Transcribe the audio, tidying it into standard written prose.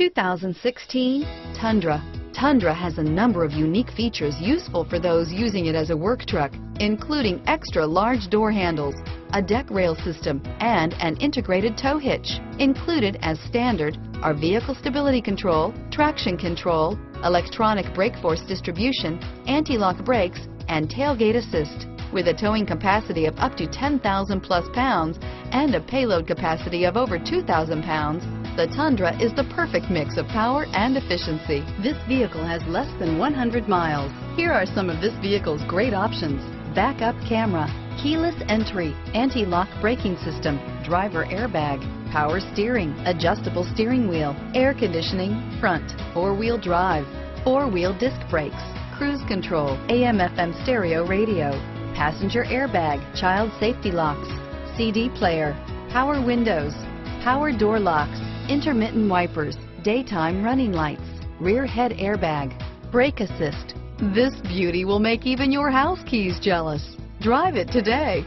2016 Tundra. Tundra has a number of unique features useful for those using it as a work truck, including extra large door handles, a deck rail system, and an integrated tow hitch. Included as standard are vehicle stability control, traction control, electronic brake force distribution, anti-lock brakes, and tailgate assist. With a towing capacity of up to 10,000 plus pounds and a payload capacity of over 2,000 pounds, the Tundra is the perfect mix of power and efficiency. This vehicle has less than 100 miles. Here are some of this vehicle's great options: backup camera, keyless entry, anti-lock braking system, driver airbag, power steering, adjustable steering wheel, air conditioning, front, four-wheel drive, four-wheel disc brakes, cruise control, AM/FM stereo radio, passenger airbag, child safety locks, CD player, power windows, power door locks, intermittent wipers, daytime running lights, rear head airbag, brake assist. This beauty will make even your house keys jealous. Drive it today.